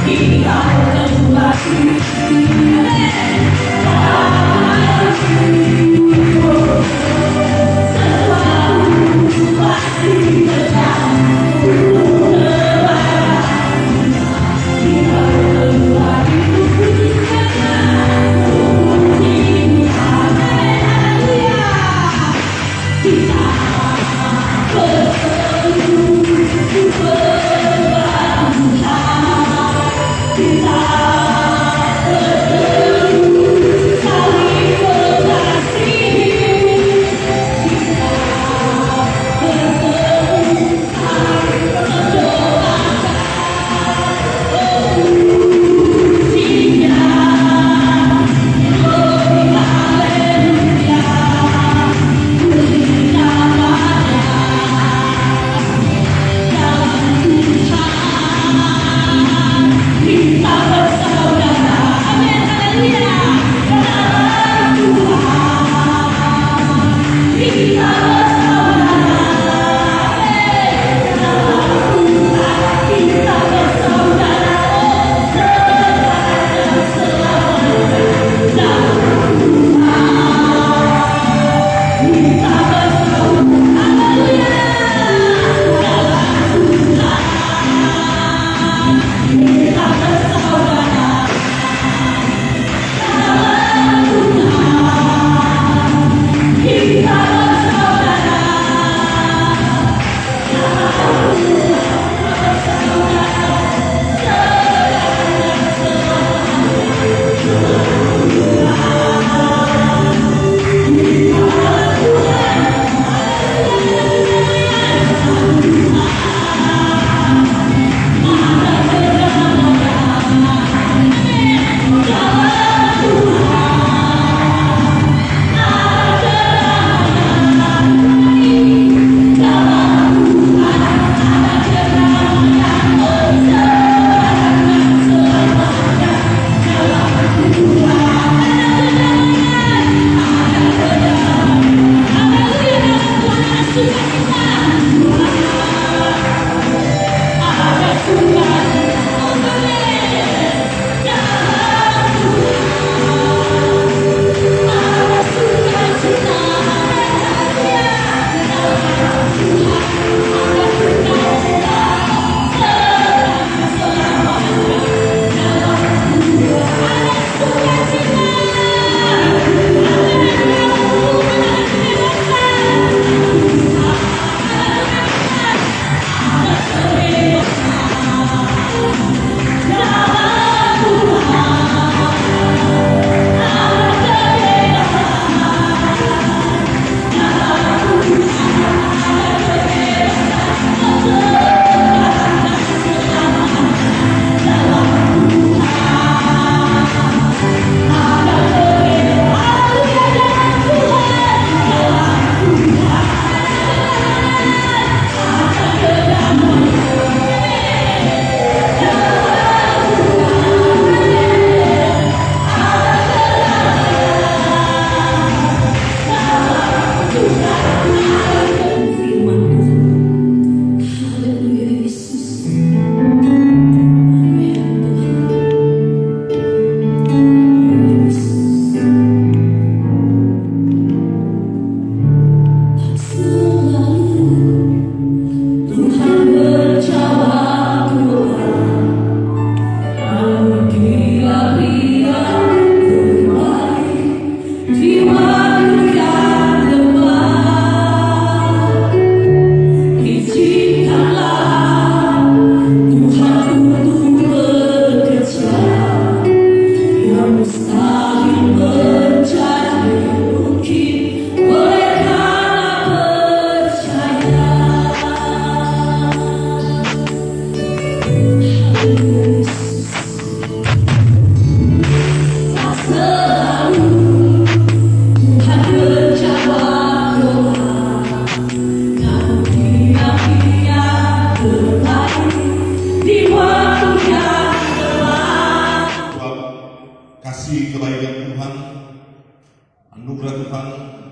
Kita kembali kasih kebaikan Tuhan, anugerah Tuhan,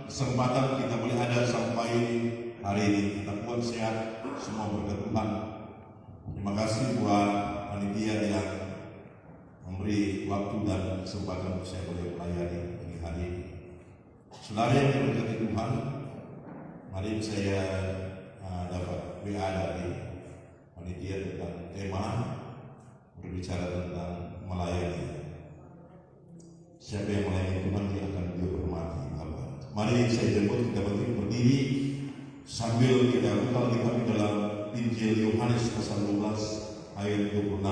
kesempatan kita boleh ada sampai hari ini. Kita kuat sehat, semua berkat Tuhan. Terima kasih buat panitia yang memberi waktu dan kesempatan untuk saya boleh melayani hari ini. Saudara yang diberkati Tuhan, hari ini saya dapat WA dari panitia tentang tema berbicara tentang melayani. Siapa yang melayani Tuhan, dia akan dihormati. Mari saya jemput kita berdiri sambil kita buka Alkitab dalam Injil Yohanes pasal 12 ayat 26.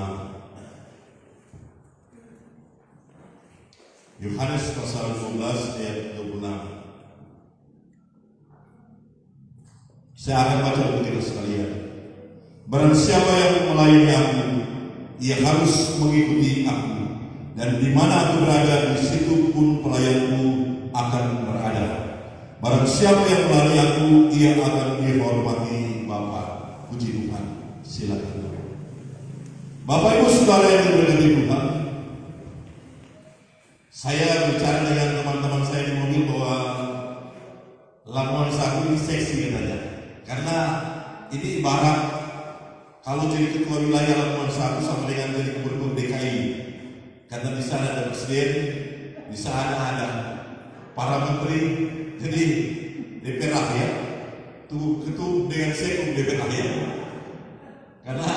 Yohanes pasal 12 ayat 26. Saya akan baca untuk kita sekalian. Barang siapa yang melayani aku, ia harus mengikuti aku, dan di mana aku berada, di situ pun pelayanku akan berada. Barang siapa yang melayani aku, ia akan dihormati Bapa. Puji Tuhan. Silakan. Bapak Ibu Saudara yang diberkati Tuhan, saya bicara dengan teman-teman saya di mobil bahwa Labuan Satu ini seksi katanya. Karena ini ibarat kalau jadi ketua wilayah Labuan Satu sama dengan jadi gubernur DKI. Karena di sana ada presiden, di sana ada para menteri, jadi DPR rakyat, tuh ketua dengan sekum DPR rakyat. Karena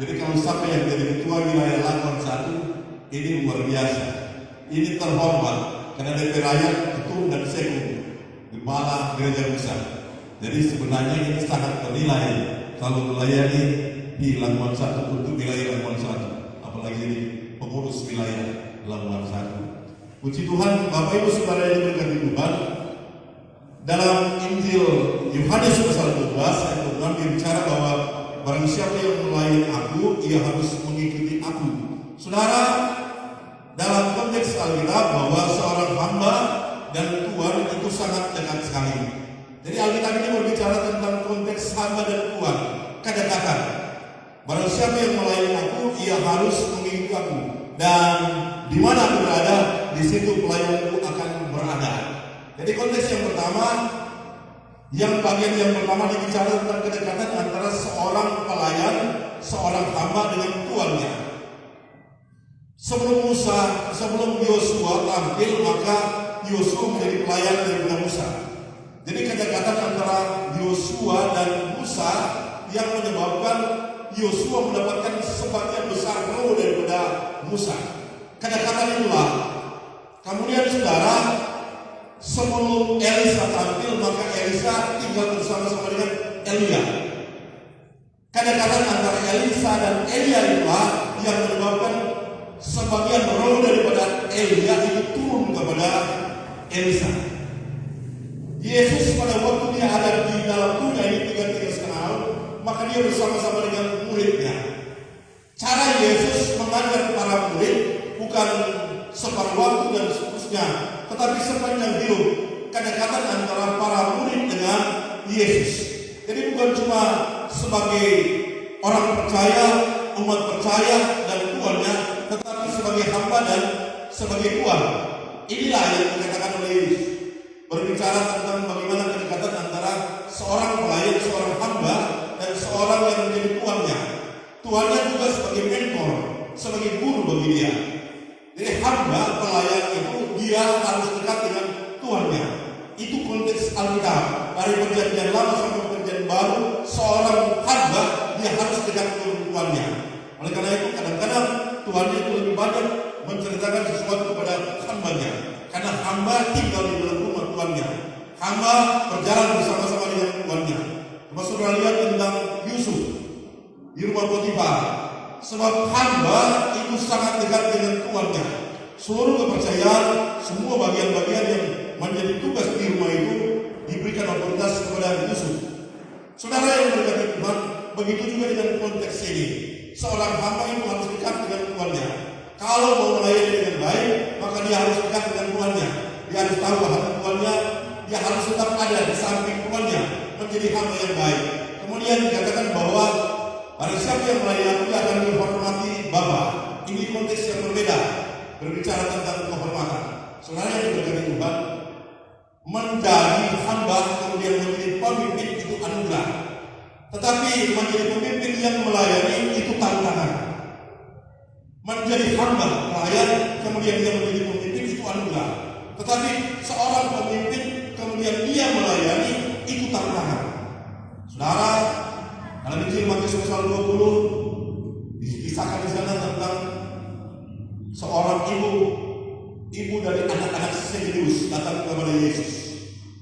jadi kalau sampai yang jadi ketua wilayah Labuan Satu ini luar biasa, ini terhormat karena DPR rakyat, ketua dan sekum, kepala gereja besar. Jadi sebenarnya ini sangat bernilai kalau melayani di Labuan Satu untuk wilayah Labuan Satu, apalagi ini pengurus wilayah Labuan Satu. Puji Tuhan, Bapak Ibu Saudara yang diberkati Tuhan, dalam Injil Yohanes pasal 12 ayat 26 berbicara bahwa barang siapa yang melayani aku, ia harus mengikuti aku. Saudara, dalam konteks Alkitab bahwa seorang hamba dan tuan itu sangat dekat sekali. Jadi Alkitab ini berbicara tentang konteks hamba dan tuan, kedekatan. Barang siapa yang melayani aku, ia harus mengikuti aku, dan di mana aku berada, di situ pelayanku akan berada. Jadi konteks yang pertama, bagian yang pertama dibicara tentang kedekatan antara seorang pelayan, seorang hamba dengan tuannya. Sebelum Yosua tampil, maka Yosua menjadi pelayan daripada Musa. Jadi kedekatan antara Yosua dan Musa yang menyebabkan Yosua mendapatkan sebagian besar roh daripada Musa. Kedekatan itulah. Kemudian saudara, sebelum Elisa tampil, maka Elisa tinggal bersama-sama dengan Elia. Kedekatan antara Elisa dan Elia itulah yang menyebabkan sebagian roh daripada Elia itu turun kepada Elisa. Yesus pada waktu dia ada di dalam dunia ini 3,5 tahun, maka dia bersama-sama dengan muridnya. Cara Yesus mengajar para murid bukan separuh waktu dan seterusnya, tetapi sepanjang hidup, kedekatan antara para murid dengan Yesus. Jadi bukan cuma sebagai orang percaya, umat percaya dan tuannya, tetapi sebagai hamba dan sebagai tuan. Inilah yang dikatakan oleh Yesus, berbicara tentang bagaimana kedekatan antara seorang pelayan, seorang hamba, dan seorang yang menjadi tuannya. Tuannya juga sebagai mentor, sebagai guru bagi dia. Jadi hamba, pelayan itu dia harus dekat dengan tuannya. Itu konteks Alkitab. Dari perjanjian lama sampai perjanjian baru, seorang hamba dia harus dekat dengan tuannya. Oleh karena itu kadang-kadang tuannya itu lebih banyak menceritakan sesuatu kepada hambanya. Karena hamba tinggal di dalam rumah tuannya. Hamba berjalan bersama-sama dengan tuannya. Coba saudara lihat tentang Yusuf di rumah Potifar. Sebab hamba itu sangat dekat dengan tuannya. Seluruh kepercayaan, semua bagian-bagian yang menjadi tugas di rumah itu diberikan otoritas kepada Yusuf. Saudara yang berkati Tuhan, begitu juga dengan konteks ini. Seorang hamba itu harus dekat dengan tuannya. Kalau mau melayani dengan baik, maka dia harus dekat dengan tuannya. Dia harus tahu hati tuannya. Dia harus tetap ada di samping tuannya, menjadi hamba yang baik. Kemudian dikatakan bahwa barang siapa yang melayani aku, dia akan dihormati Bapa. Ini konteks yang berbeda. berbicara tentang penghormatan. Saudara yang diberkati Tuhan, menjadi hamba kemudian menjadi pemimpin itu anugerah. Tetapi menjadi pemimpin yang melayani itu tantangan. Menjadi hamba pelayan kemudian dia menjadi pemimpin itu anugerah. Tetapi seorang pemimpin kemudian dia melayani itu tantangan. Saudara, dalam Injil Matius pasal 20 dikisahkan di sana tentang seorang ibu dari anak-anak Zebedius datang kepada Yesus.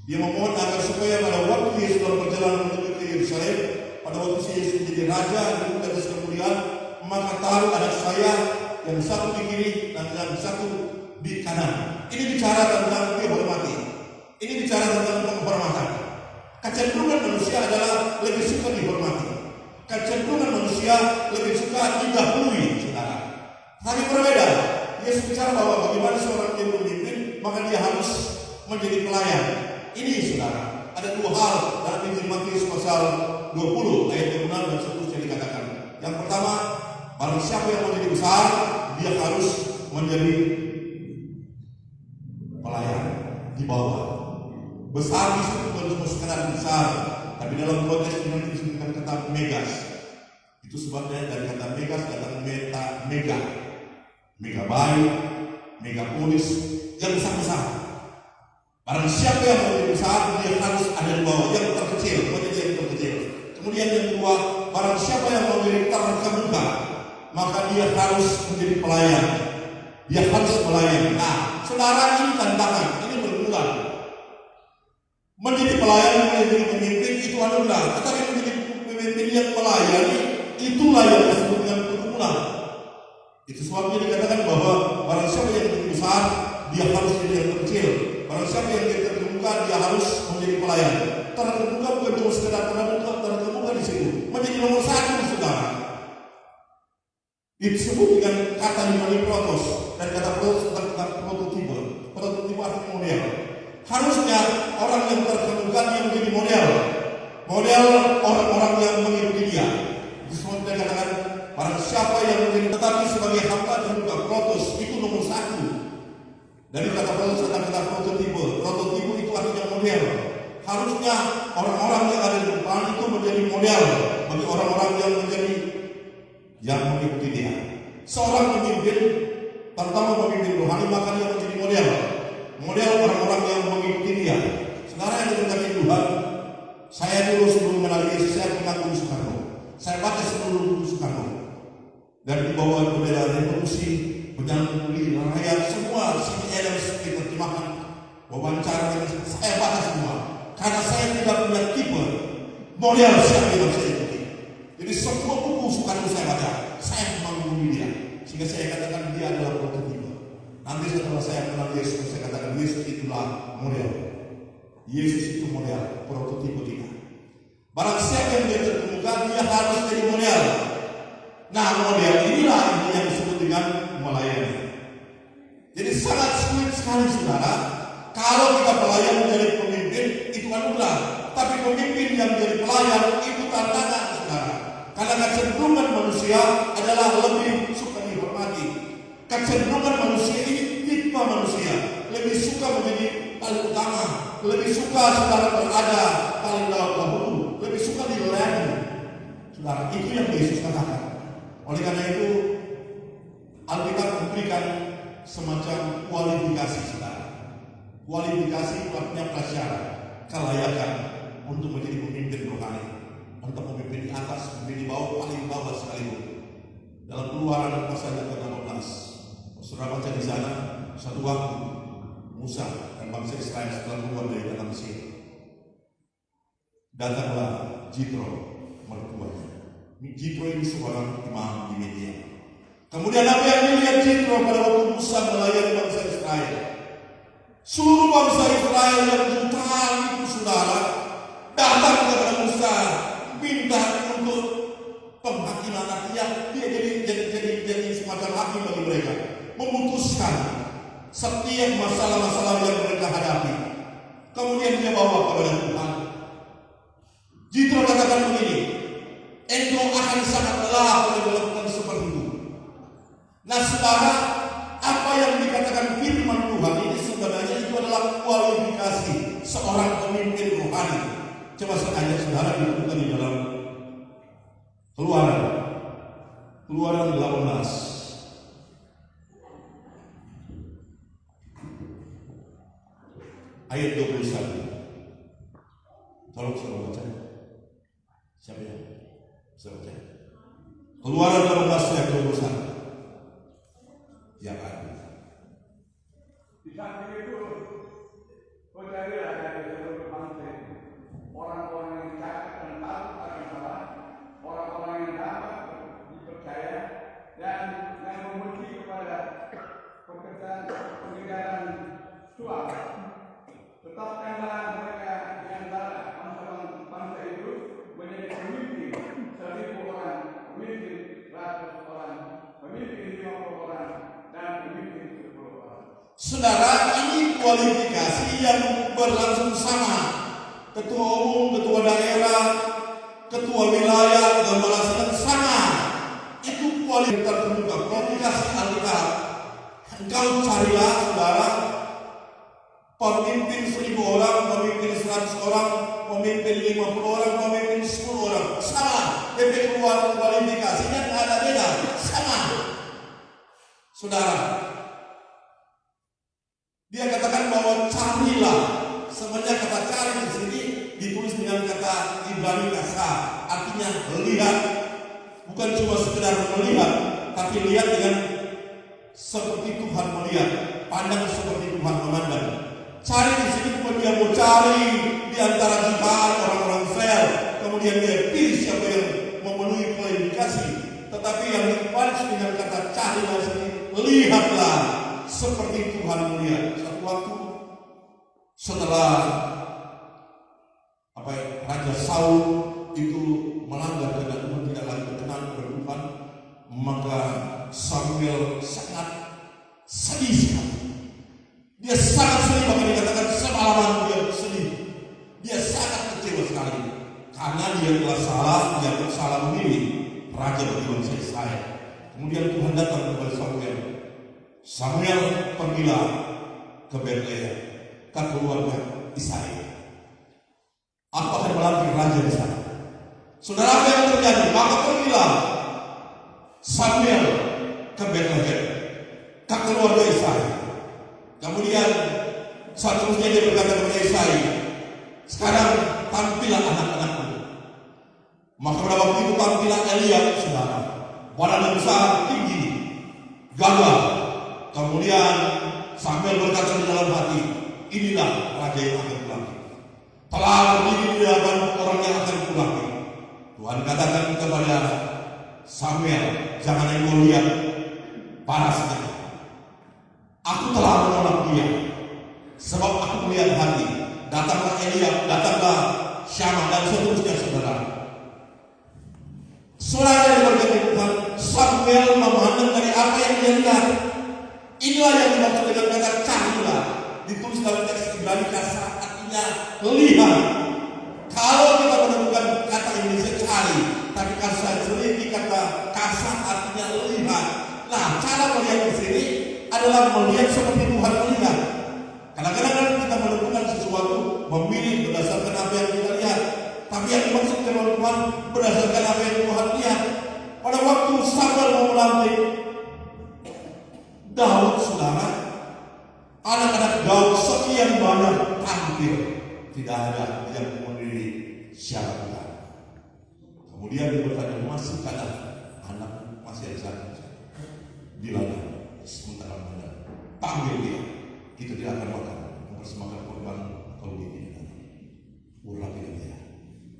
Dia memohon agar supaya pada waktu Yesus dalam perjalanan menuju ke Yerusalem, pada waktu Yesus menjadi raja di atas kemuliaan, maka taruh anak saya yang satu di kiri dan yang satu di kanan. Ini bicara tentang dihormati. Ini bicara tentang penghormatan. Kecenderungan manusia adalah lebih suka dihormati. Kecenderungan manusia lebih suka didahului, saudara. Tapi berbeda. Yesus bicara bahwa bagaimana seorang yang memimpin, maka dia harus menjadi pelayan. Ini saudara, ada dua hal dalam Injil Matius pasal 20 ayat 26 dan seterusnya dikatakan. Yang pertama, barang siapa yang menjadi besar, dia harus menjadi pelayan di bawah. Besar di situ bukan sekedar besar, tapi dalam konteks ini disebutkan kata megas. Itu sebabnya dari kata megas datang mega. Megabyte, megapolis, yang besar-besar. Barang siapa yang menjadi besar, dia harus ada di bawah. Yang terkecil, menjadi yang terkecil. Kemudian yang kedua, barang siapa yang menjadi terkemuka, maka dia harus menjadi pelayan. Dia harus melayani. Nah, saudara, ini tantangan, ini berulang. Menjadi pelayan, menjadi pemimpin itu anugerah. Tetapi menjadi pemimpin yang melayani, itulah yang disebut dengan pergumulan. Itu sebabnya dikatakan bahwa barang siapa yang menjadi besar, dia harus menjadi yang kecil. Barang siapa yang terkemuka, dia harus menjadi pelayan. Terkemuka bukan cuma sekedar terkemuka di situ, menjadi nomor satu, saudara. Disebut dengan kata protos, dan kata protos tentang prototipe. Prototipe artinya model. Harusnya orang yang terkemuka dia menjadi model orang-orang yang mengikuti dia. Disebut dengan katakan barang siapa yang menjadi, tetapi sebagai hamba dan juga protos itu nomor satu. Dari kata protos ada kata prototipe. Prototipe itu artinya model. Harusnya orang-orang yang ada di depan itu menjadi model bagi orang-orang yang mengikuti dia. Seorang pemimpin, terutama pemimpin rohani, maka dia menjadi model orang-orang yang mengikuti dia. Saudara yang diberkati Tuhan, saya dulu sebelum mengenal Yesus, saya pengagum Soekarno. Saya baca seluruh buku Soekarno. Dan di bawah bendera revolusi, penyambuli, rakyat, semua sini ada seperti terjemahan, wawancara, saya baca semua. Karena saya tidak punya tipe model siapa yang saya ikuti. Jadi semua buku Soekarno saya baca, saya mengagumi dia. Sehingga saya katakan dia adalah prototipe. Nanti setelah saya kenal Yesus, saya katakan Yesus itulah model. Yesus itu model, prototipe kita. Barang siapa yang dia terkemuka, dia harus jadi model. Nah, model inilah yang disebut dengan melayani. Jadi sangat sulit sekali, saudara. Kalau kita pelayan menjadi pemimpin, itu anugerah. Tapi pemimpin yang menjadi pelayan, itu tantangan, saudara. Karena kecenderungan manusia adalah lebih suka dihormati. Kecenderungan manusia ini tipe manusia. Lebih suka menjadi paling utama. Lebih suka saudara berada paling dahulu. Lebih suka dilayani. Saudara, itu yang Yesus katakan. Oleh karena itu, Alkitab memberikan semacam kualifikasi, saudara. Kualifikasi artinya prasyarat, kelayakan untuk menjadi pemimpin rohani. Untuk pemimpin di atas, pemimpin di bawah, paling bawah sekalipun. Dalam Keluaran pasal yang ke-16, saudara baca di sana, satu waktu Musa dan bangsa Israel setelah keluar dari dalam Mesir, datanglah Jitro mertuanya. Jitro ini seorang imam di Media. Kemudian apa yang dilihat Jitro pada waktu Musa melayani bangsa Israel? Seluruh bangsa Israel yang jutaan itu, saudara, datang kepada Musa minta untuk penghakiman. Artinya dia jadi semacam hakim bagi mereka, memutuskan setiap masalah-masalah yang mereka hadapi. Kemudian dia bawa kepada Tuhan. Jitro katakan begini, engkau akan sangat lelah kalau dilakukan seperti itu. Nah, saudara, apa yang seorang pemimpin rohani. Coba saya ajak saudara dibuka di dalam Keluaran 18 ayat 21. Tolong saudara baca. Siapa yang bisa baca? Keluaran 18 ayat 21. Yang ada. Di samping itu, carilah dari seluruh bangsa orang-orang yang cakap dan tahu akan salah, orang-orang yang dapat dipercaya dan yang memuji kepada pekerjaan suap. Tetapkanlah mereka di antara bangsa itu menjadi pemimpin 1.000 orang, pemimpin 100 orang, pemimpin 50 orang, dan pemimpin 10 orang. Saudara, ini kualifikasi yang berlangsung sama. Ketua umum, ketua daerah, ketua wilayah, dan balasan sama. Itu kualifikasi terbuka, kualifikasi Alkitab. Engkau carilah, saudara, pemimpin 1.000 orang, pemimpin 100 orang, pemimpin 50 orang, pemimpin 10 orang. Sama. PP keluar kualifikasinya tidak ada beda. Sama. Saudara, dia katakan bahwa carilah. Sebenarnya kata cari di sini ditulis dengan kata Ibrani kasa, artinya lihat. Bukan cuma sekedar melihat, tapi lihat dengan seperti Tuhan melihat, pandang seperti Tuhan memandang. Cari di sini bukan dia mau cari di antara jutaan orang-orang sel, kemudian dia pilih siapa yang memenuhi kualifikasi, tetapi yang dibalas dengan kata carilah sini, lihatlah seperti Tuhan melihat. Satu waktu setelah Raja Saul itu melanggar dan Tuhan tidak lagi berkenan kepada Tuhan, maka Samuel sangat sedih sekali. Dia sangat sedih, bahkan dikatakan semalaman dia sedih. Dia sangat kecewa sekali karena dia telah salah memilih raja bagi bangsa Israel. Kemudian Tuhan datang kepada Samuel. Samuel pergilah ke Betlehem, ke keluarga Isaia. Aku akan melantik raja di sana. Saudara, apa yang terjadi? Maka pergilah Samuel ke Betlehem, ke keluarga Isaia. Kemudian seterusnya dia berkata kepada Isaia, sekarang tampillah anak-anakmu. Maka pada waktu itu tampillah Eliab, saudara, badan besar, tinggi, gagah. Kemudian Samuel berkata di dalam hati, inilah raja yang akan kulantik. Telah berdiri di hadapan orang yang akan kulantik. Tuhan katakan kepada Samuel, jangan engkau lihat parasnya. Aku telah menolak dia, sebab aku melihat hati. Datanglah Eliab, datanglah Syama, dan seterusnya, saudara. Saudara yang berkata Tuhan, Samuel memandang dari apa yang dia lihat. Inilah yang dimaksud dengan kata carilah. Ditulis dalam teks Ibrani kasa, artinya lihat. Kalau kita menemukan kata Indonesia cari, tapi kasa seliti kata kasa artinya lihat. Nah, cara melihat di sini adalah melihat seperti Tuhan melihat. Kadang-kadang kita menemukan sesuatu, memilih berdasarkan apa yang kita lihat. Tapi yang dimaksud dengan Tuhan berdasarkan apa yang Tuhan lihat. Pada waktu Samuel mau melantik Daud, saudara, anak-anak Daud sekian banyak tampil, tidak ada yang memenuhi syarat Tuhan. Kemudian dia bertanya, masih ada anak masih ada satu. Bilang sementara muda, panggil dia, kita tidak akan makan, mempersembahkan korban kalau begini. Ulang dia.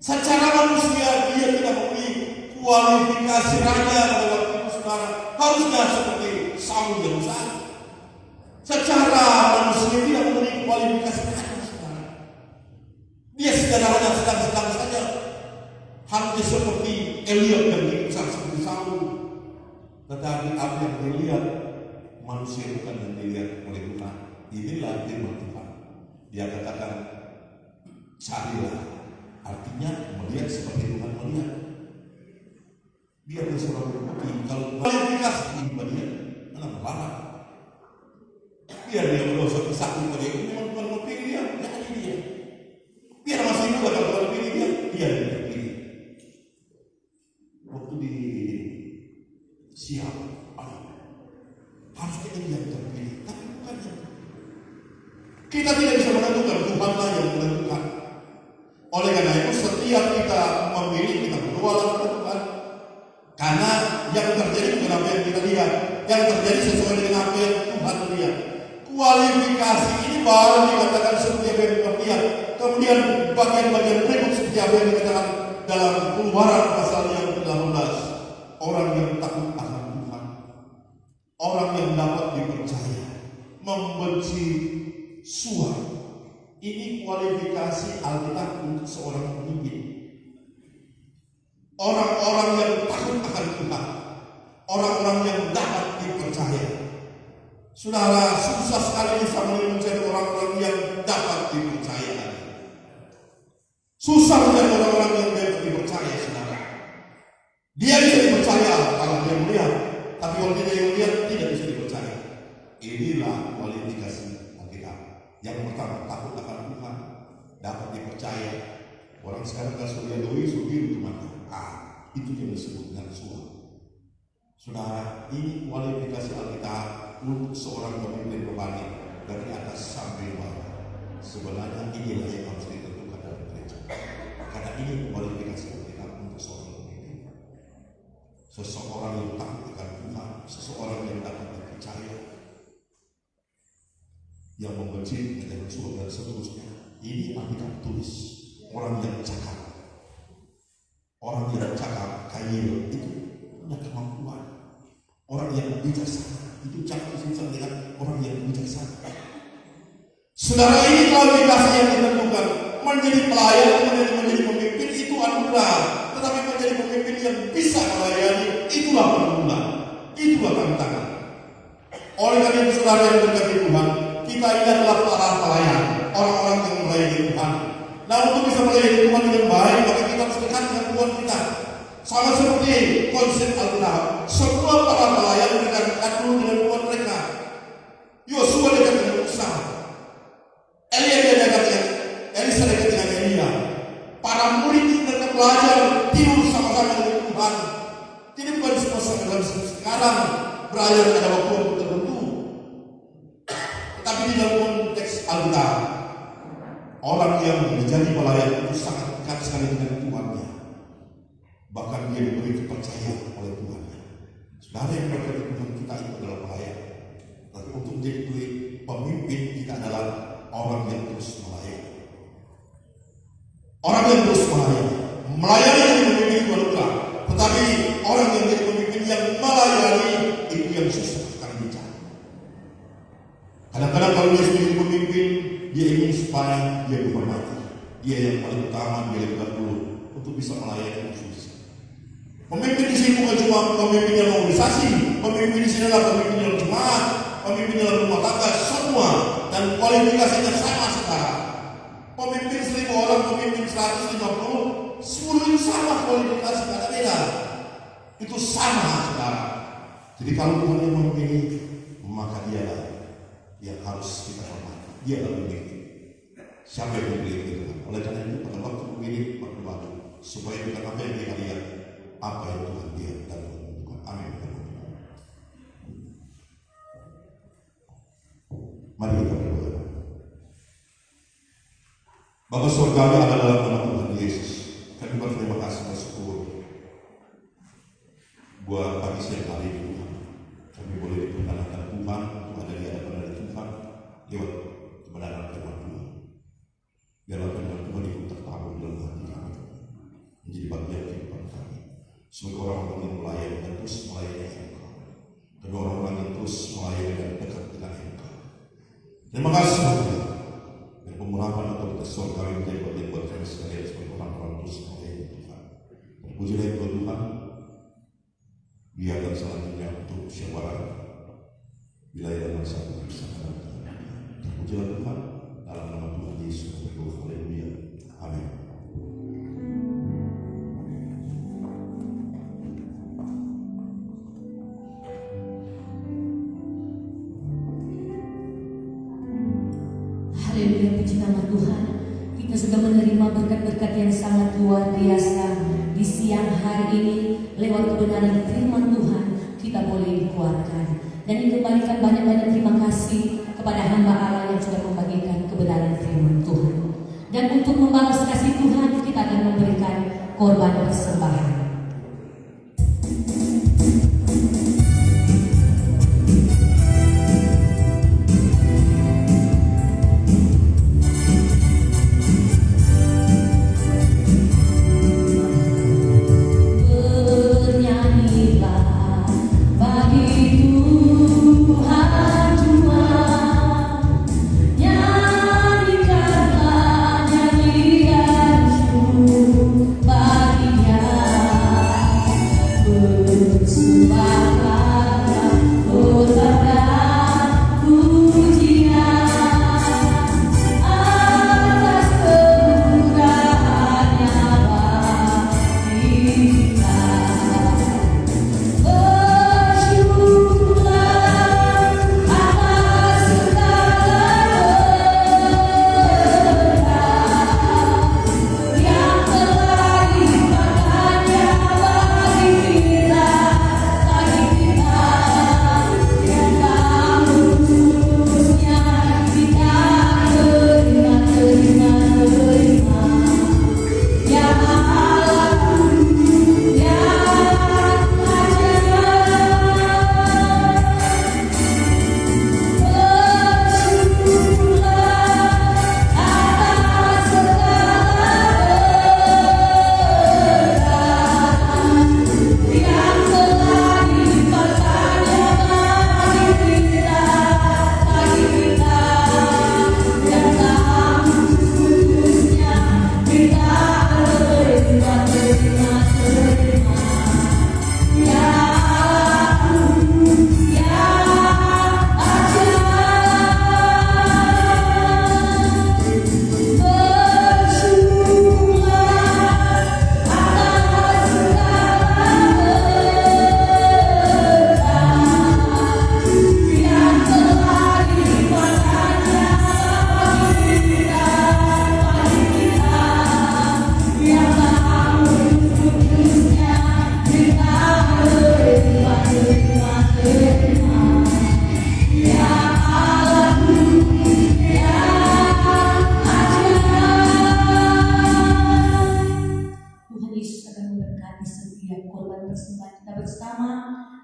Secara manusia dia tidak memiliki kualifikasi raja pada waktu itu, saudara. Harusnya seperti Saul dan Musa. Secara manusia tidak memiliki kualifikasi raja, saudara. Dia sederhana sedang-sedang saja. Harusnya seperti Eliab dan Musa, seperti Saul. Tetapi apa yang dilihat manusia bukan yang dilihat oleh Tuhan. Inilah firman Tuhan. Dia katakan carilah, artinya melihat seperti Tuhan melihat. Biar dia seorang berbukti. Kalau kualifikasi dia mana melarang. Biar dia berdosa kesakit pada Tuhan, Tuhan memilih dia. Jadi dia Kita tidak bisa menentukan, Tuhanlah yang menentukan. Oleh karena itu setiap kita memilih, kita berdoa kepada Tuhan. Karena yang terjadi bukan apa yang kita lihat, yang terjadi sesuai dengan apa yang Tuhan lihat. Kualifikasi ini baru dikatakan seperti apa yang Tuhan lihat. Kemudian bagian-bagian berikut seperti apa yang dikatakan dalam Keluaran pasal yang ke-18. Orang yang takut akan Tuhan, orang yang dapat dipercaya, membenci suap. Ini kualifikasi Alkitab untuk seorang pemimpin. Orang-orang yang takut akan Tuhan, orang-orang yang dapat dipercaya. Saudara, susah sekali bisa mencari orang-orang yang dapat dipercaya. Susah mencari orang-orang yang dapat dipercaya, saudara. Dia bisa dipercaya kalau dia melihat, tapi kalau tidak melihat tidak bisa dipercaya. Inilah kualifikasi Alkitab. Yang pertama, takut akan Tuhan, dapat dipercaya. Orang sekarang kalau sudah doi, sudah gimana? Itu yang disebut dengan suap. Saudara, ini kualifikasi Alkitab untuk seorang pemimpin rohani dari atas sampai bawah. Sebenarnya inilah yang harus ditentukan dalam gereja. Karena ini kualifikasi Alkitab untuk seorang pemimpin. Seseorang yang takut akan Tuhan, seseorang yang dapat dipercaya, yang membenci dengan suap dan seterusnya. Ini Alkitab tulis. Orang yang cakap, orang yang cakap kaya itu punya kemampuan. Orang yang bijaksana itu cakap disebut dengan orang yang bijaksana. Saudara, ini kualifikasi yang ditentukan. Menjadi pelayan, menjadi pemimpin itu anugerah. Tetapi menjadi pemimpin yang bisa melayani, itulah pergumulan, itulah tantangan. Oleh karena itu, saudara yang berkati Tuhan, kita ini adalah para pelayan, orang-orang yang melayani Tuhan. Nah, untuk bisa melayani Tuhan dengan baik, maka kita harus dekat dengan Tuhan kita. Sama seperti konsep Alkitab, semua para pelayan dekat dulu dengan Tuhan mereka. Yosua dekat dengan Musa, Elia dekat dengan Elisa, dekat dengan Elia. Para murid dan pelajar tidur sama-sama dengan Tuhan. Tidak bukan dalam sekarang belajar pada waktu tertentu, tetapi di dalam konteks Alkitab, orang yang menjadi pelayan itu sangat dekat sekali dengan Tuhannya. Bahkan dia diberi kepercayaan oleh Tuhan. Saudara yang berkata Tuhan, kita itu adalah pelayan. Tapi untuk menjadi pemimpin, kita adalah orang yang terus melayani. Orang yang terus melayani. Melayani yang pemimpin itu anugerah. Tetapi orang yang menjadi pemimpin yang melayani itu yang susah sekali dicari. Kadang-kadang kalau dia menjadi pemimpin, dia ingin supaya dia dihormati. Dia yang paling utama, dia yang dulu untuk bisa melayani itu susah. Pemimpin di sini bukan cuma pemimpin yang organisasi, pemimpin di sini adalah pemimpin yang jemaat, pemimpin dalam rumah tangga, semua, dan kualifikasinya sama sekarang. Pemimpin 1000 orang, pemimpin 150, 10 itu sama kualifikasi, tidak beda. Itu sama, saudara. Jadi kalau Tuhan yang memilih, maka dialah yang harus kita hormati. Dia adalah pemimpin. Siapa yang memilih itu? Oleh karena itu pada waktu memilih berdoa supaya kita apa yang dia lihat, apa yang Tuhan lihat dan menentukan. Amin. Mari kita berdoa. Bapa surgawi ada dalam nama Tuhan Yesus. Kami berterima kasih bersyukur buat pagi siang hari ini Tuhan. Kami boleh diperkenalkan Tuhan untuk ada di hadapan dari Tuhan lewat kebenaran firman Tuhan. Biarlah firman Tuhan ikut tertabur dalam hati kami, menjadi bagian kehidupan kami. Semoga orang-orang yang melayani dan terus melayani Engkau. Kedua orang-orang yang terus melayani dan dekat dengan Engkau. Terima kasih Tuhan. Dan pemurahan otoritas surga kami menjadi bagian buat kami sekalian sebagai orang-orang terus melayani Tuhan. Terpujilah Engkau Tuhan. Biarkan selanjutnya untuk syawarah wilayah dan satu bersama Tuhan. Terpujilah Tuhan dalam nama Tuhan Yesus. Haleluya. Amin. Haleluya, puji nama Tuhan. Kita sudah menerima berkat-berkat yang sangat luar biasa di siang hari ini. Lewat kebenaran firman Tuhan kita boleh dikuatkan dan dikembalikan banyak-banyak terima kasih kepada hamba Allah yang sudah membagikan kebenaran firman Tuhan. Dan untuk membalas kasih Tuhan, kita akan memberikan korban persembahan.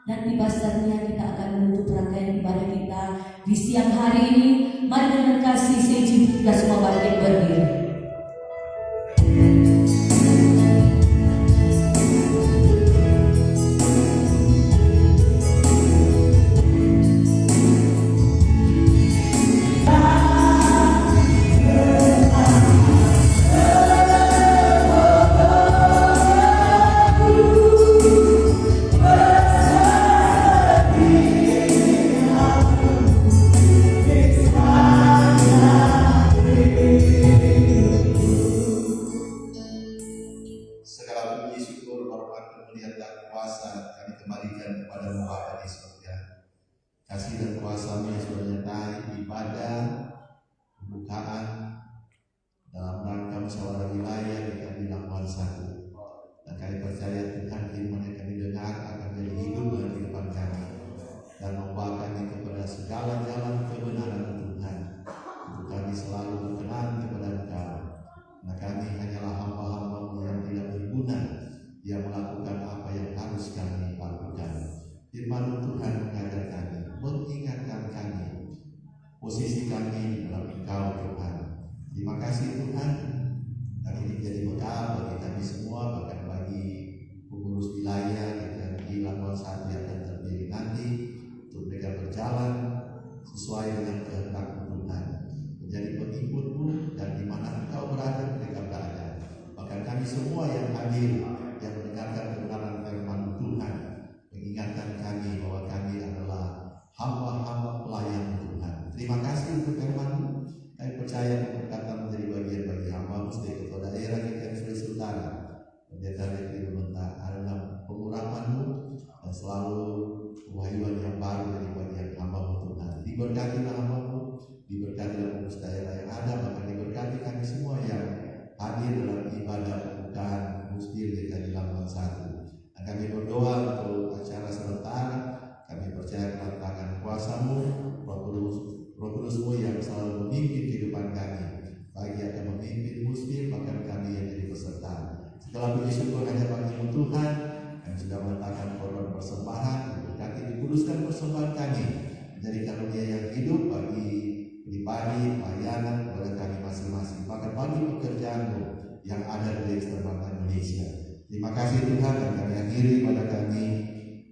Dan di basarnya kita akan menutup rangkaian ibadah kita di siang hari ini. Mari dengan kasih sejuk kita semua bangkit berdiri. Firman Tuhan mengajar kami, mengingatkan kami posisi kami dalam Engkau Tuhan. Terima kasih Tuhan. Dan ini jadi bekal bagi kami semua, bahkan bagi pengurus wilayah yang di Labuan Satu yang akan terdiri nanti, untuk mereka berjalan sesuai dengan kehendak Tuhan, menjadi pengikut-Mu, dan di mana Engkau berada mereka berada. Bahkan kami semua yang hadir, yang mendengarkan kebenaran firman Tuhan, mengingatkan kami bahwa kami adalah hamba-hamba pelayan Tuhan. Terima kasih untuk firman-Mu. Kami percaya berkata menjadi bagian bagi hamba-Mu sebagai ketua daerah yang Sulawesi Utara, pendeta Rekri Mementak adalah pengurapan-Mu dan selalu wahyuan yang baru dari bagian hamba-Mu Tuhan. Diberkatilah hamba-Mu, diberkatilah pengurus daerah yang ada, bahkan diberkati kami semua yang hadir dalam ibadah pembukaan mustir di Labuan Satu. Kami berdoa untuk acara sebentar. Kami percaya kepada tangan kuasa-Mu, Roh Kudus-Mu yang selalu memimpin kehidupan kami. kehidupan kami, menjadi karunia yang hidup bagi pribadi, pelayanan kepada kami masing-masing, bahkan bagi pekerjaanmu yang ada di eksternal Indonesia. Terima kasih Tuhan, dan kami akhiri pada kami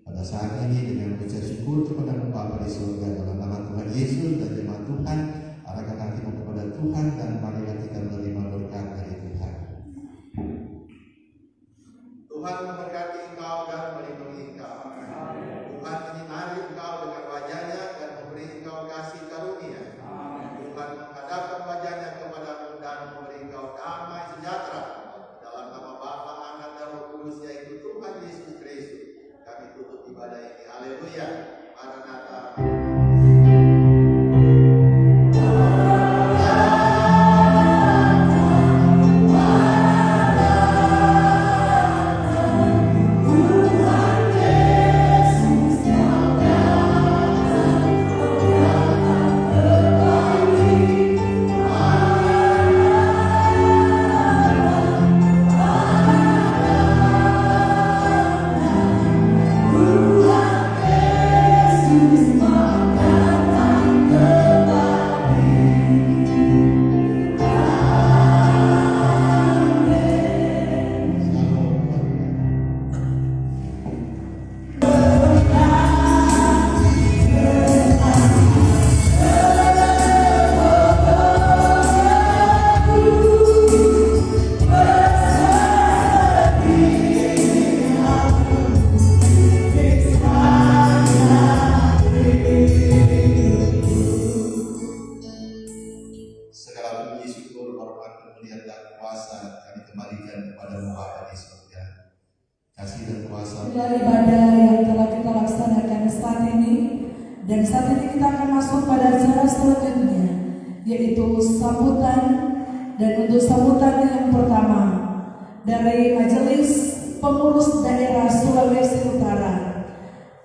pada saat ini dengan mengucap syukur kepada Bapa di surga dalam nama Tuhan Yesus dan jemaat Tuhan. Arahkan hatimu kepada Tuhan dan marilah kita menerima berkat dari Tuhan. Tuhan memberkati engkau dan melindungi engkau. Tuhan menyinari engkau dengan wajahnya dan memberi engkau kasih karunia. Tuhan menghadapkan wajahnya kepadamu dan memberi engkau damai sejahtera. Dalam nama Bapa, Anak dan Roh Kudus, yaitu Tuhan Yesus Kristus, kami tutup ibadah ini. Haleluya. Maranatha.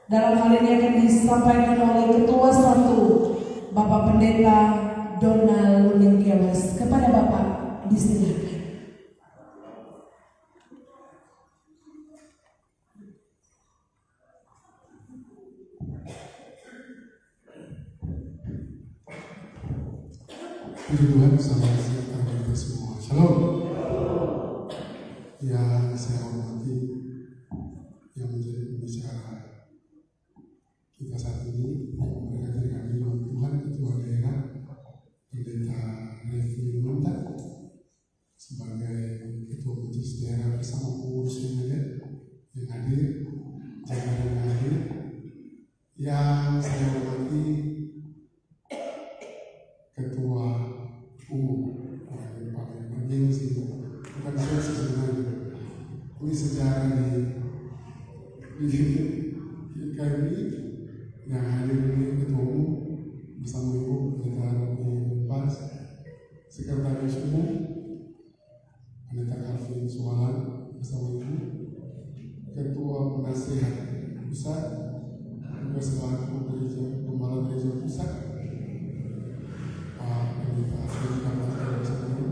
Dalam hal ini akan disampaikan oleh Ketua 1 Bapak Pendeta Donald Luningkewas. Kepada Bapak disilakan. Puji Tuhan, selamat siang kita semua. Shalom. Yang saya hormati, yang menjadi pembicara kita saat ini, yang memberkati kami Tuhan, Ketua Daerah Pendeta Revi Lumenta, sebagai Ketua Majelis Daerah bersama pengurus yang hadir, jemaat yang hadir, yang saya hormati Ketua Umum, orang yang paling bergengsi, bukan saya sebenarnya. Ini sejarah di kami yang hadir ini Ketua Umum bersama Ibu Pendeta Pas, Sekretaris Umum Pendeta Calvin Suwalan bersama Ibu, Ketua Penasihat Pusat, juga selaku Gembala Gereja Pusat, Pak Pendeta Freddy Kamarta bersama Ibu,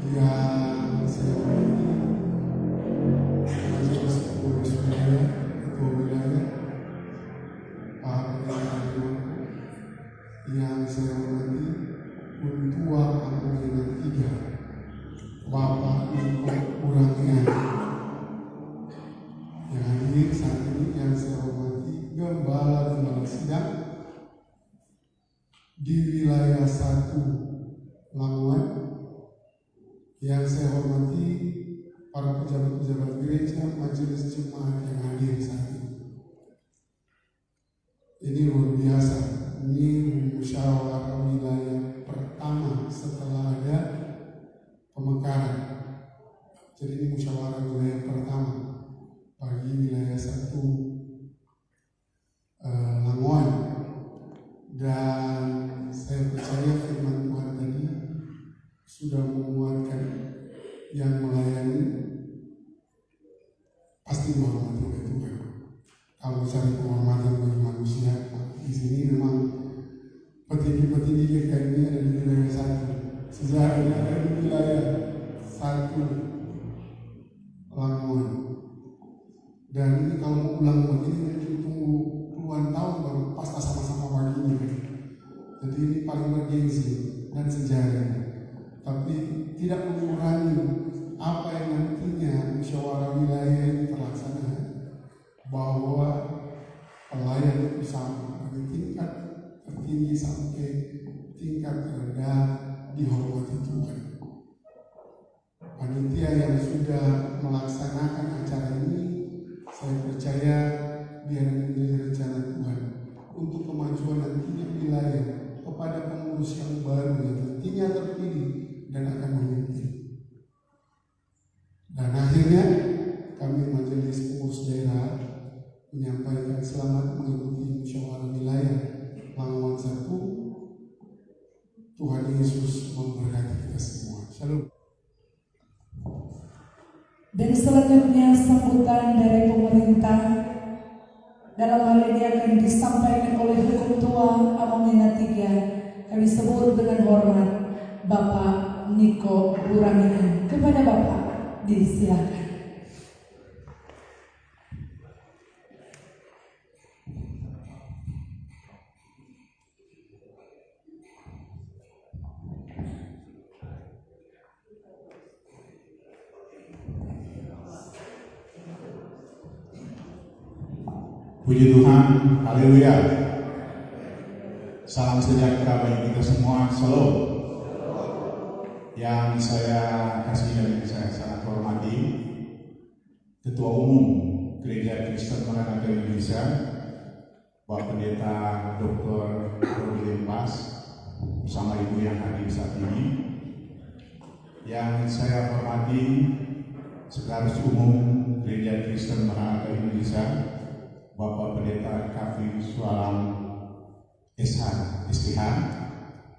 yang saya hormati Majelis Pengurus Wilayah, Ketua Wilayah, Pak Pendeta Dewan, yang saya hormati Untua Ampunan 3, Bapak Niko Urangian, yang hadir saat ini, yang saya hormati Gembala Sidang di wilayah 1 Lamongan, yang saya hormati para pejabat-pejabat gereja, majelis jemaat yang hadir saat ini. Ini luar biasa. Ini musyawarah wilayah pertama setelah ada pemekaran. Jadi ini musyawarah wilayah pertama bagi wilayah 1 Lamongan. Dan saya percaya firman Tuhan tadi sudah menguatkan yang melayani pasti dihormati oleh Tuhan. Kalau cari penghormatan bagi manusia, di sini memang petinggi-petinggi kayak ini ada di wilayah 1, sejarahnya ada di wilayah 1 Lamongan. Dan ini kalau mau ulang begini tunggu Jadi ini paling bergengsi dan sejarah. Tapi tidak mengurangi apa yang nantinya musyawarah wilayah ini terlaksana, bahwa pelayan bersama dari tingkat tertinggi sampai tingkat terendah dihormati Tuhan. Panitia yang sudah melaksanakan acara ini, saya percaya dia menjadi rencana Tuhan untuk kemajuan nantinya wilayah kepada pengurus yang baru yang nantinya terpilih dan akan memimpin. Dan akhirnya kami majelis pengurus daerah menyampaikan selamat mengikuti musyawarah wilayah Langawan 1. Tuhan Yesus memberkati kita semua. Shalom. Dan selanjutnya sambutan dari pemerintah dalam hal ini akan disampaikan oleh Hukum Tua Amomena 3. Kami sebut dengan hormat Bapak Niko Buramian. Kepada Bapak disilakan. Puji Tuhan, haleluya. Salam sejahtera bagi kita semua, shalom. Yang saya kasih dan saya sangat hormati Ketua Umum Gereja Kristen Maranatha Indonesia, Bapak Pendeta Dr. Rodi Lempas, bersama Ibu yang hadir saat ini. Yang saya hormati Sekretaris Umum Gereja Kristen Maranatha Indonesia, Bapak Pendeta Kafir Sualam SH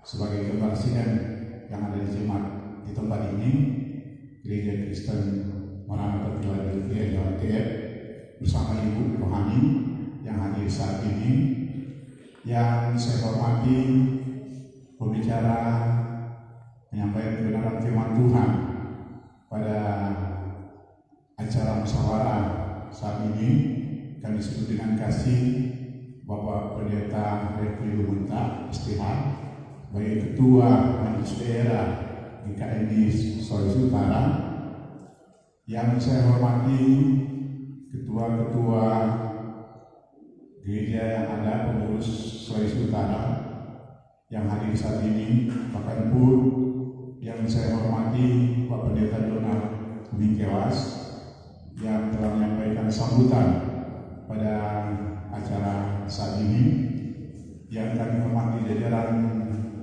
sebagai Kepala Sidang yang ada di jemaat di tempat ini, Gereja Kristen Maranatha Philadelphia Jawa TF, bersama Ibu Rohani yang hadir saat ini. Yang saya hormati pembicara menyampaikan kebenaran firman Tuhan pada acara musyawarah saat ini. Kami sebut dengan kasih Bapak Pendeta Refli Lumunta STH, sebagai Ketua Majelis Daerah GKMI Sulawesi Utara. Yang saya hormati Ketua-Ketua Gereja yang ada pengurus Sulawesi Utara yang hadir saat ini, bahkan pun yang saya hormati Bapak Pendeta Donald Mingkewas yang telah menyampaikan sambutan pada acara saat ini. Yang kami hormati jajaran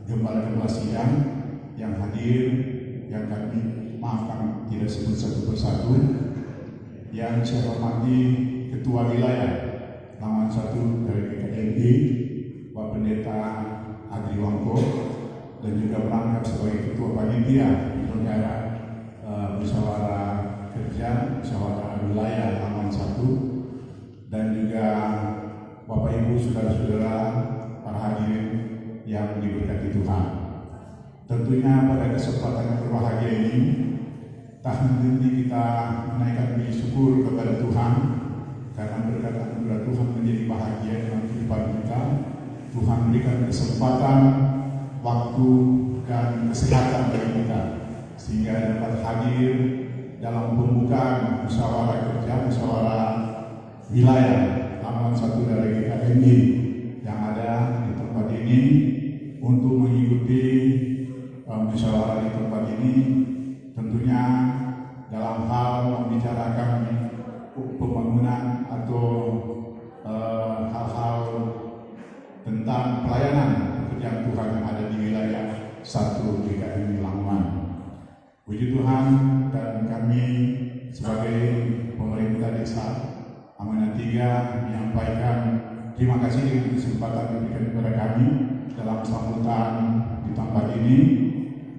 gembala-gembala sidang yang hadir, yang kami maafkan tidak sebut satu persatu. Yang saya hormati Ketua Wilayah Langawan 1 dari GKMI, Bapak Pendeta Adri Wangko, dan juga merangkap sebagai Ketua Panitia Penyelenggara musyawarah kerja musyawarah wilayah Langawan 1, dan juga Bapak Ibu saudara-saudara para hadirin yang diberkati Tuhan. Tentunya pada kesempatan yang berbahagia ini, tak henti kita menaikkan puji syukur kepada Tuhan karena berkat anugerah Tuhan menjadi bahagia dalam kehidupan kita. Tuhan berikan kesempatan, waktu, dan kesehatan bagi kita sehingga dapat hadir dalam pembukaan musyawarah kerja musyawarah wilayah Langawan 1 dari GKMI yang ada di tempat ini untuk mengikuti musyawarah di tempat ini, tentunya dalam hal membicarakan pembangunan atau hal-hal tentang pelayanan pekerjaan Tuhan yang ada di wilayah 1 GKMI Langawan. Puji Tuhan, dan kami sebagai pemerintah desa Amanat 3 menyampaikan terima kasih dengan kesempatan yang diberikan kepada kami dalam sambutan di tempat ini,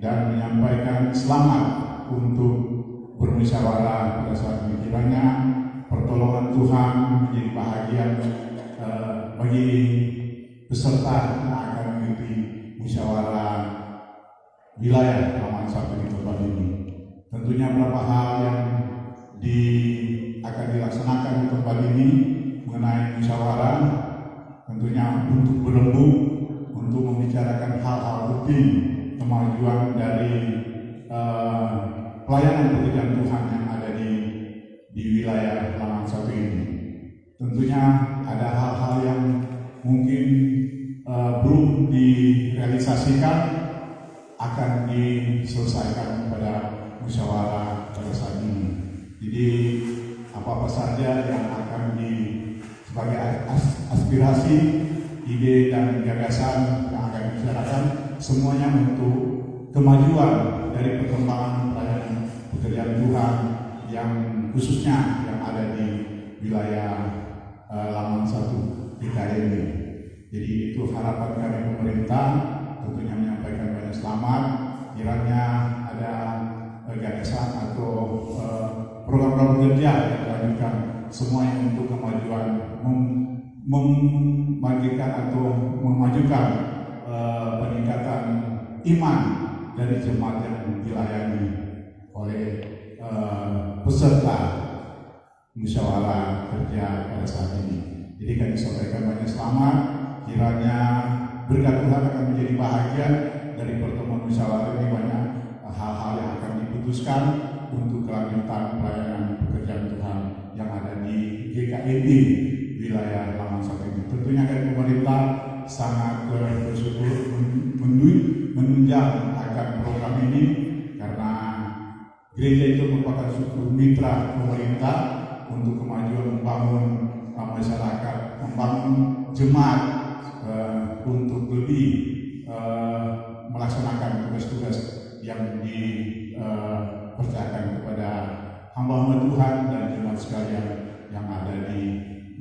dan menyampaikan selamat untuk bermusyawarah pada saat ini. Kiranya pertolongan Tuhan menjadi bahagian bagi peserta yang akan mengikuti musyawarah wilayah Langawan 1 di tempat ini. Tentunya beberapa hal yang akan dilaksanakan di tempat ini mengenai musyawarah, tentunya untuk berembuk, untuk membicarakan semakin kemajuan dari pelayanan pekerjaan Tuhan yang ada di wilayah Laman 1 ini. Tentunya ada hal-hal yang mungkin belum direalisasikan, akan diselesaikan pada musyawarah pada saat ini. Jadi apa-apa saja yang akan sebagai aspirasi, ide dan gagasan yang akan dibicarakan, semuanya untuk kemajuan dari perkembangan pelayanan pekerjaan Tuhan yang khususnya yang ada di wilayah Laman 1 DKI ini. Jadi itu harapan kami pemerintah, tentunya menyampaikan banyak selamat. Kiranya ada gagasan atau program-program kerja yang dilanjutkan semuanya untuk kemajuan membangkitkan atau memajukan peningkatan iman dari jemaat yang dilayani oleh peserta musyawarah kerja pada saat ini. Jadi kami sampaikan banyak selamat. Kiranya berkat Tuhan akan menjadi bahagian dari pertemuan musyawarah ini. Banyak hal-hal yang akan diputuskan untuk kelanjutan pelayanan pekerjaan Tuhan yang ada di GKID wilayah Laman 1 ini. Tentunya dari pemerintah sangat bersyukur menunjang akan program ini, karena gereja itu merupakan struktur mitra pemerintah untuk kemajuan membangun masyarakat, membangun jemaat untuk lebih melaksanakan tugas-tugas yang dipercayakan kepada hamba-hamba Tuhan dan jemaat sekalian yang ada di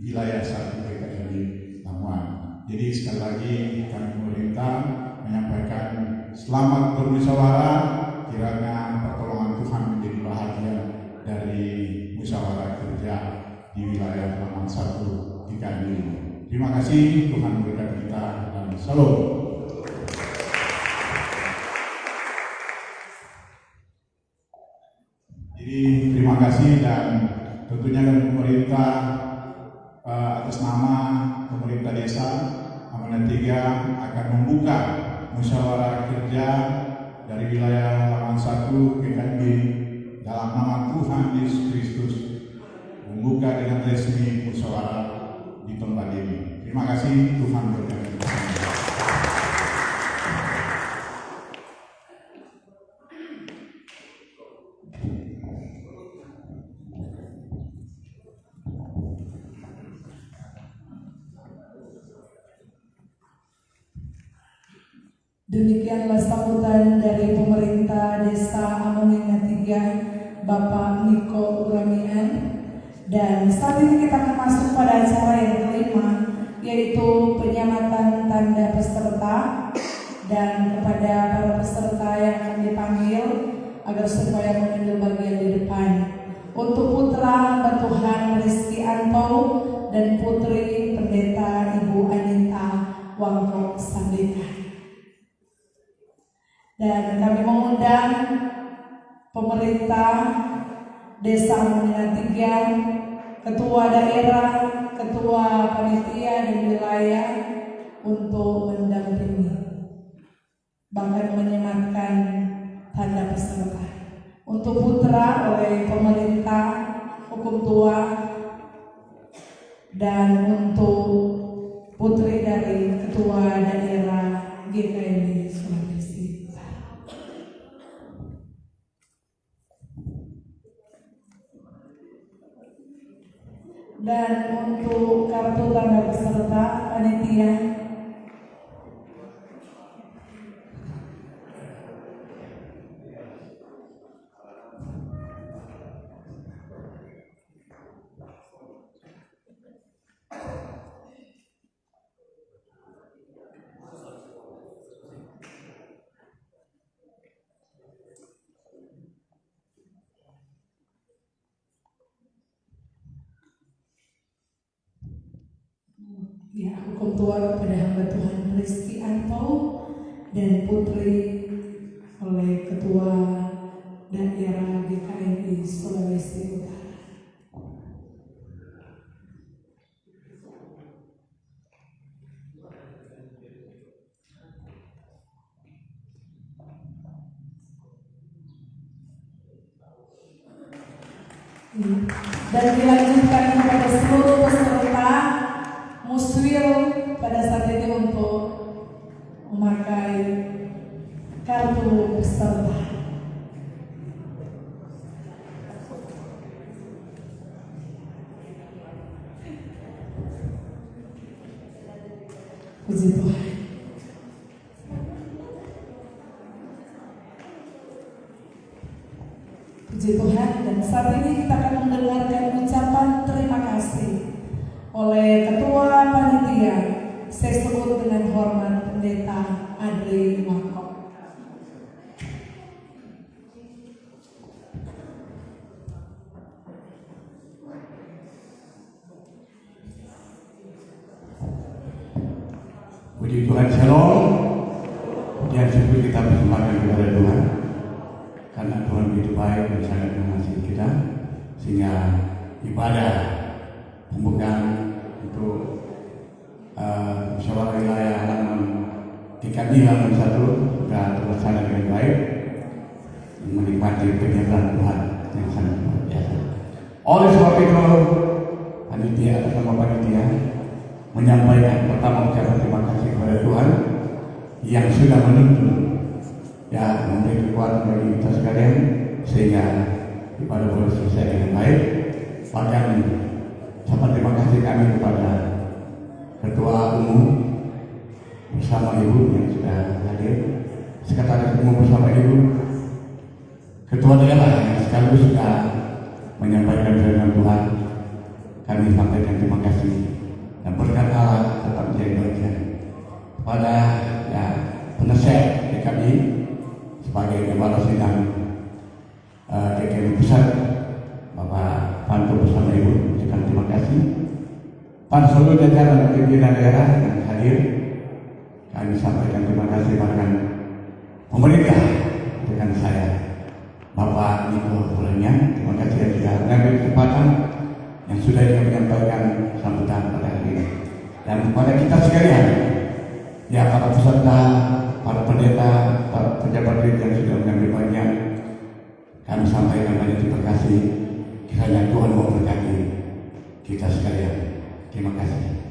wilayah 1 GKI Lamongan. Jadi sekali lagi kami pemerintah menyampaikan selamat bermusyawarah. Kiranya pertolongan Tuhan menjadi bahagian dari musyawarah kerja di wilayah Lamongan 1 GKI ini. Terima kasih, Tuhan berkati kita, dan shalom. Jadi terima kasih, dan tentunya dari pemerintah atas nama pemerintah desa Amanat 3 akan membuka musyawarah kerja dari wilayah Laman 1 GKIB dalam nama Tuhan Yesus Kristus, membuka dengan resmi musyawarah di tempat ini. Terima kasih, Tuhan berkati. Demikianlah sambutan dari pemerintah Desa Amomena 3, Bapak Niko Uramian. Dan saat ini kita akan masuk pada acara yang kelima, yaitu penyamatan tanda peserta. Dan kepada para peserta yang akan dipanggil agar supaya mengambil bagian di depan. Untuk putra hamba Tuhan Rizky Anto dan putri pendeta Ibu Anita Wangkok Sandika. Dan kami mengundang pemerintah Desa Amomena 3, ketua daerah, ketua panitia dan wilayah untuk mendampingi, bahkan menyematkan tanda peserta. Untuk putra oleh pemerintah hukum tua, dan untuk putri dari ketua daerah GKI Sulawesi. Dan untuk kartu tanda peserta panitia, ya, hukum tua kepada hamba Tuhan Rizky Anto dan putri oleh ketua daerah GKI Sulawesi Utara. Dan dilanjutkan kepada seluruh peserta muswil pada saat ini untuk memakai kartu peserta. Puji Tuhan. Puji Tuhan, dan saat ini kita akan mendengarkan ucapan terima kasih oleh Ketua Panitia. Saya sebut dengan hormat Pendeta Adri Mako. Puji Tuhan, shalom. Pujian syukur kita persembahkan kepada Tuhan, karena Tuhan begitu baik dan sangat mengasihi kita, sehingga ibadah pembukaan untuk musyawarah wilayah halaman TKB halaman 1 sudah terlaksana dengan baik, menikmati penyertaan Tuhan yang sangat luar biasa. Oleh sebab itu, panitia atas nama panitia menyampaikan pertama ucapan terima kasih kepada Tuhan yang sudah menuntun dan memberi kekuatan bagi kita sekalian sehingga ibadah boleh selesai dengan baik. Bahkan ucapan terima kasih kami kepada Ketua Umum bersama Ibu yang sudah hadir, Sekretaris Umum bersama Ibu, Ketua Daerah yang sekaligus sudah menyampaikan firman Tuhan. Kami sampaikan terima kasih dan berkat Allah tetap menjadi bagian kepada penasihat DKI sebagai kepala sidang DKI Pusat, Bapak Panto bersama Ibu, ucapkan terima kasih. Pada seluruh jajaran pimpinan daerah yang hadir, kami sampaikan terima kasih. Bahkan pemerintah dengan saya, Bapak Niko Bulannya, terima kasih yang sudah mengambil kesempatan yang sudah menyampaikan sambutan pada hari ini. Dan kepada kita sekalian, ya para peserta, para pendeta, para pejabat yang sudah mengambil bagian, kami sampaikan banyak terima kasih. Kiranya Tuhan memberkati kita sekalian. Terima kasih.